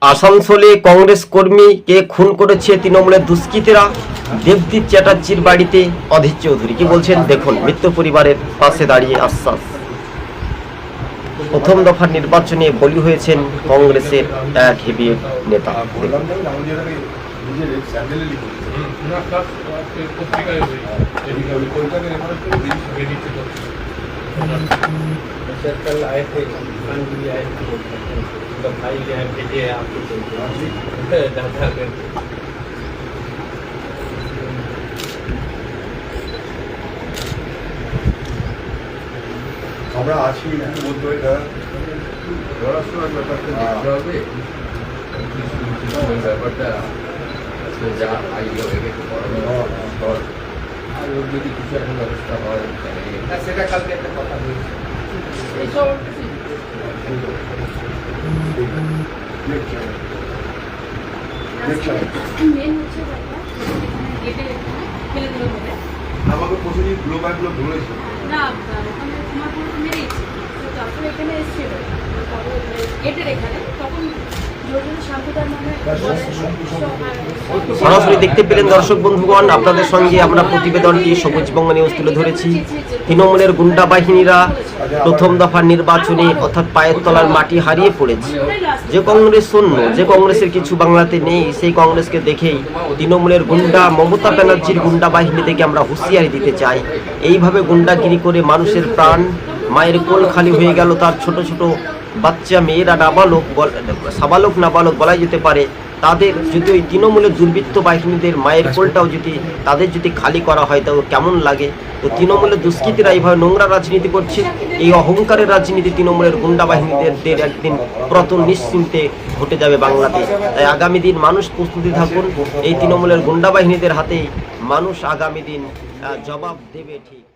আসানসোলে কংগ্রেস কর্মীকে খুন করেছে তৃণমূলের দুষ্কৃতীরা। দেবদীপ চ্যাটার্জির বাড়িতে অধীর চৌধুরী কি বলছেন দেখুন। মৃত্যু পরিবারের পাশে দাঁড়িয়ে আশ্বাস। প্রথম দফার নির্বাচনে বলি হয়েছেন কংগ্রেসের এক হেভি নেতা। कल आए थे खान भी आए थे उनका भाई जो है भेजे है आपको दादा আমরা আছি একটু বলতে হয় দাদা পড়াশোনার ব্যাপারটা দেখতে হবে ব্যাপারটা যা আইডিয়া হয়ে গেছে আর ওর যদি কিছু একটা ব্যবস্থা হয় সেটা কালকে একটা কথা বলছি আমাকে প্রচুর গ্লোবালগুলো ধরেছে না ওখানে তোমার পুরো মেরেইছে তো তারপরে এখানে এসেছিল গেটের এখানে তখন সরাসরি দেখতে পেলেন দর্শক বন্ধুগণ, আপনাদের সঙ্গে আমরা প্রতিবেদনটি সবুজবঙ্গ নিউজ তুলে ধরেছি। তৃণমূলের গুন্ডা বাহিনীরা প্রথম দফার নির্বাচনে অর্থাৎ পায়ের তলার মাটি হারিয়ে পড়েছে। যে কংগ্রেস শূন্য, যে কংগ্রেসের কিছু বাংলাতে নেই, সেই কংগ্রেসকে দেখেই তৃণমূলের গুন্ডা মমতা ব্যানার্জির গুন্ডা বাহিনী থেকে আমরা হুঁশিয়ারি দিতে চাই। এইভাবে গুন্ডাগিরি করে মানুষের প্রাণ, মায়ের কোল খালি হয়ে গেল, তার ছোট ছোট বাচ্চা মেয়েরা নাবালক, সাবালক নাবালক বলাই যেতে পারে, তাদের যদি ওই তৃণমূলের দুর্বৃত্ত বাহিনীদের মায়ের কোলটাও যদি তাদের যদি খালি করা হয় তাও কেমন লাগে। তো তৃণমূলের দুষ্কৃতীরা এইভাবে নোংরা রাজনীতি করছে। এই অহংকারের রাজনীতি তৃণমূলের গুন্ডা বাহিনীদের একদিন পতন নিশ্চিন্তে ঘটে যাবে বাংলাতে। তাই আগামী দিন মানুষ প্রস্তুতি থাকুন, এই তৃণমূলের গুন্ডা বাহিনীদের হাতেই মানুষ আগামী দিন জবাব দেবে। ঠিক।